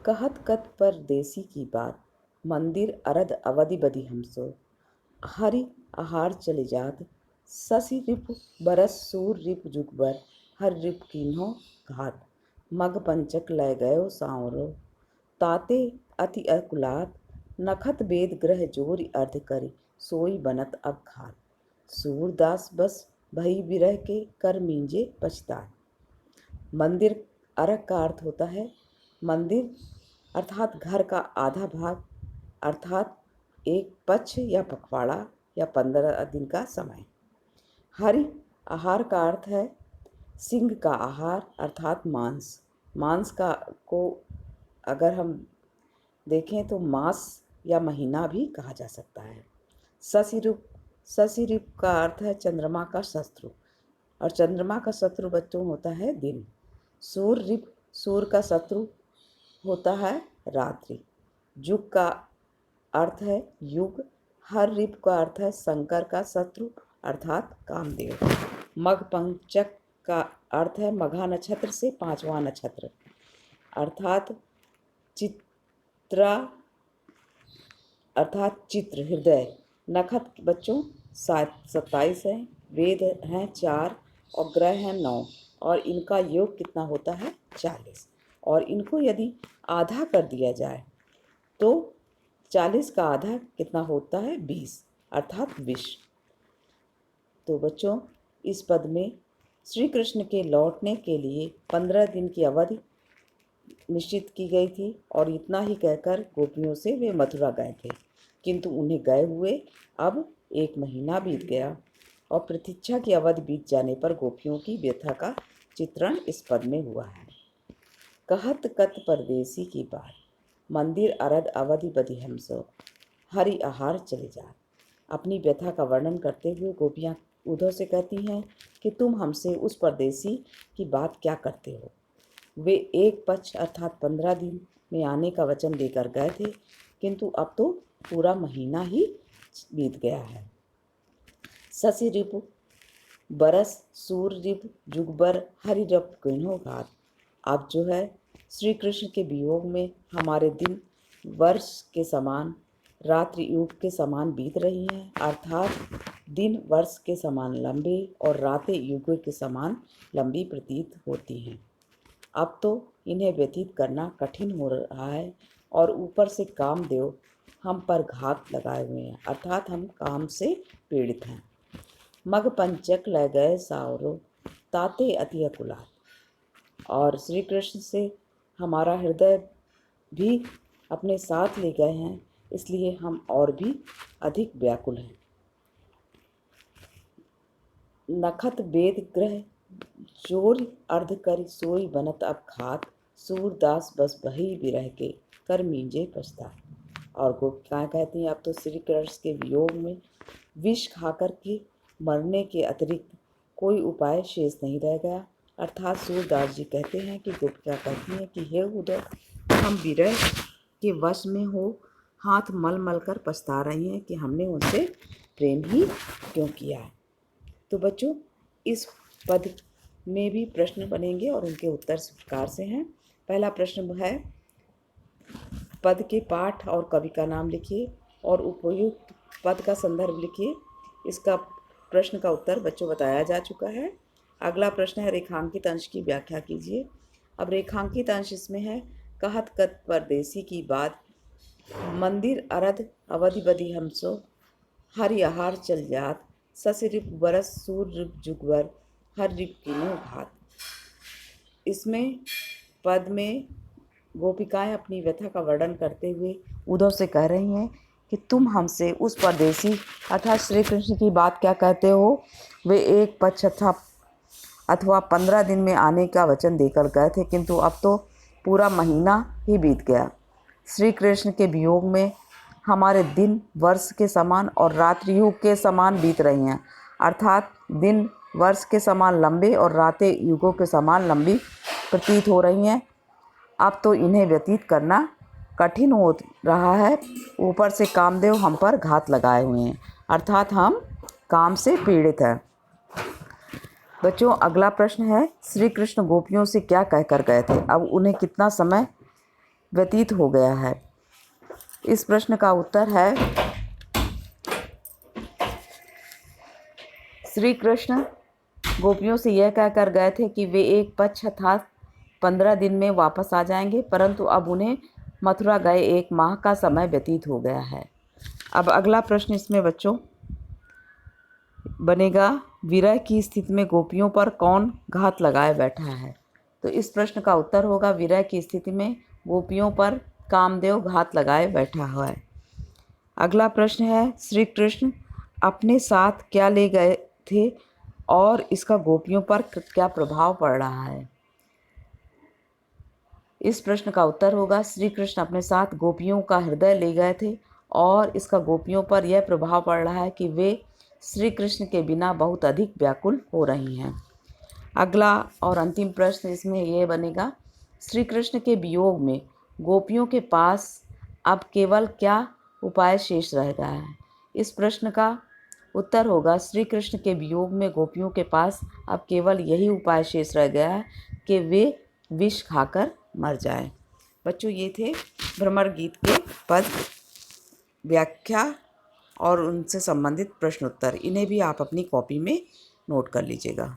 कहत कत परदेसी की बात, मंदिर अरद अवधि बदी हमसो। हरि आहार चले जात, ससी रिप बरस सूर रिप जुगबर, हर रिप कीन्हो घात। मग पंचक लय गयो सांवरो, ताते अति अकुलात, नखत बेद ग्रह जोरि अर्ध करि, सोई बनत अब घात। सूरदास बस भई बिरह के, कर मींजे पछतात। मंदिर अरक का अर्थ होता है मंदिर अर्थात घर का आधा भाग, अर्थात एक पक्ष या पखवाड़ा या 15 दिन का समय। हरि आहार का अर्थ है सिंह का आहार अर्थात मांस। मांस का को अगर हम देखें तो मास या महीना भी कहा जा सकता है। ससिरूप का अर्थ है चंद्रमा का शत्रु, और चंद्रमा का शत्रु बच्चों होता है दिन। सूर्य का शत्रु होता है रात्रि। जुग का अर्थ है युग। हर रिप का अर्थ है शंकर का शत्रु अर्थात कामदेव। मघ पंचक का अर्थ है मघा नक्षत्र से 5वां नक्षत्र अर्थात चित्र हृदय। नखत बच्चों 27 है, वेद हैं 4 और ग्रह हैं 9 और इनका योग कितना होता है 40। और इनको यदि आधा कर दिया जाए तो 40 का आधा कितना होता है 20 अर्थात 20। तो बच्चों इस पद में श्री कृष्ण के लौटने के लिए 15 दिन की अवधि निश्चित की गई थी और इतना ही कहकर गोपियों से वे मथुरा गए थे, किंतु उन्हें गए हुए अब 1 महीना बीत गया और प्रतीक्षा की अवधि बीत जाने पर गोपियों की व्यथा का चित्रण इस पद में हुआ है। कहत कत परदेसी की बात, मंदिर अरद अवधि बदी हमसो, हरि आहार चले जा। अपनी व्यथा का वर्णन करते हुए गोपियाँ उद्धव से कहती हैं कि तुम हमसे उस परदेसी की बात क्या करते हो। वे एक पक्ष अर्थात 15 दिन में आने का वचन देकर गए थे, किंतु अब तो पूरा महीना ही बीत गया है। ससी रिपु बरस सूर रिप जुगबर हरि रप किन्हो घात। अब जो है श्री कृष्ण के वियोग में हमारे दिन वर्ष के समान, रात्रि युग के समान बीत रही हैं, अर्थात दिन वर्ष के समान लंबे और रातें युग के समान लंबी प्रतीत होती हैं। अब तो इन्हें व्यतीत करना कठिन हो रहा है और ऊपर से कामदेव हम पर घात लगाए हुए हैं, अर्थात हम काम से पीड़ित हैं। मग पंचक लय गए सावरो, ताते अति अकुलात। और श्री कृष्ण से हमारा हृदय भी अपने साथ ले गए हैं, इसलिए हम और भी अधिक व्याकुल हैं। नखत बेद ग्रह जोर अर्ध कर सोई बनत अब घात, सूरदास बस बही बिरह के, कर मींजे पछता। और गोपिकाएं कहती हैं अब तो श्री कृष्ण के वियोग में विष खाकर के मरने के अतिरिक्त कोई उपाय शेष नहीं रह गया। अर्थात सूरदास जी कहते हैं कि गोपिका कहती हैं कि हे उद्धव, हम विरह के वश में हो हाथ मल मल कर पछता रही हैं कि हमने उनसे प्रेम ही क्यों किया है। तो बच्चों इस पद में भी प्रश्न बनेंगे और उनके उत्तर इस प्रकार से हैं। पहला प्रश्न है पद के पाठ और कवि का नाम लिखिए और उपयुक्त पद का संदर्भ लिखिए। इसका प्रश्न का उत्तर बच्चों बताया जा चुका है। अगला प्रश्न है रेखांकित अंश की व्याख्या कीजिए। अब रेखांकित अंश इसमें है कहत कत परदेसी की बात, मंदिर अरद अवधि बदी हमसो, हरि आहार चल जात, ससी रिप बरस सूर रिप जुगवर, हर रिप किन्हो घात। इसमें पद में गोपिकाएं अपनी व्यथा का वर्णन करते हुए उद्धव से कह रही हैं कि तुम हमसे उस परदेसी अर्थात श्री कृष्ण की बात क्या कहते हो। वे एक पक्ष अथवा 15 दिन में आने का वचन देकर गए थे, किंतु अब तो पूरा महीना ही बीत गया। श्री कृष्ण के वियोग में हमारे दिन वर्ष के समान और रात्रि युग के समान बीत रही हैं, अर्थात दिन वर्ष के समान लंबे और रातें युगों के समान लंबी प्रतीत हो रही हैं। अब तो इन्हें व्यतीत करना कठिन हो रहा है, ऊपर से कामदेव हम पर घात लगाए हुए हैं, अर्थात हम काम से पीड़ित हैं। बच्चों अगला प्रश्न है श्री कृष्ण गोपियों से क्या कहकर गए थे। अब उन्हें कितना समय व्यतीत हो गया है। इस प्रश्न का उत्तर है श्री कृष्ण गोपियों से यह कहकर गए थे कि वे एक पक्ष अर्थात 15 दिन में वापस आ जाएंगे, परंतु अब उन्हें मथुरा गए 1 माह का समय व्यतीत हो गया है। अब अगला प्रश्न इसमें बच्चों बनेगा, विरह की स्थिति में गोपियों पर कौन घात लगाए बैठा है। तो इस प्रश्न का उत्तर होगा, विरह की स्थिति में गोपियों पर कामदेव घात लगाए बैठा हुआ है। अगला प्रश्न है, श्री कृष्ण अपने साथ क्या ले गए थे और इसका गोपियों पर क्या प्रभाव पड़ रहा है। इस प्रश्न का उत्तर होगा, श्री कृष्ण अपने साथ गोपियों का हृदय ले गए थे और इसका गोपियों पर यह प्रभाव पड़ रहा है कि वे श्री कृष्ण के बिना बहुत अधिक व्याकुल हो रही हैं। अगला और अंतिम प्रश्न इसमें यह बनेगा, श्री कृष्ण के वियोग में गोपियों के पास अब केवल क्या उपाय शेष रह गया है। इस प्रश्न का उत्तर होगा, श्री कृष्ण के वियोग में गोपियों के पास अब केवल यही उपाय शेष रह गया है कि वे विष खाकर मर जाए। बच्चों, ये थे भ्रमर गीत के पद, व्याख्या और उनसे संबंधित प्रश्न उत्तर। इन्हें भी आप अपनी कॉपी में नोट कर लीजिएगा।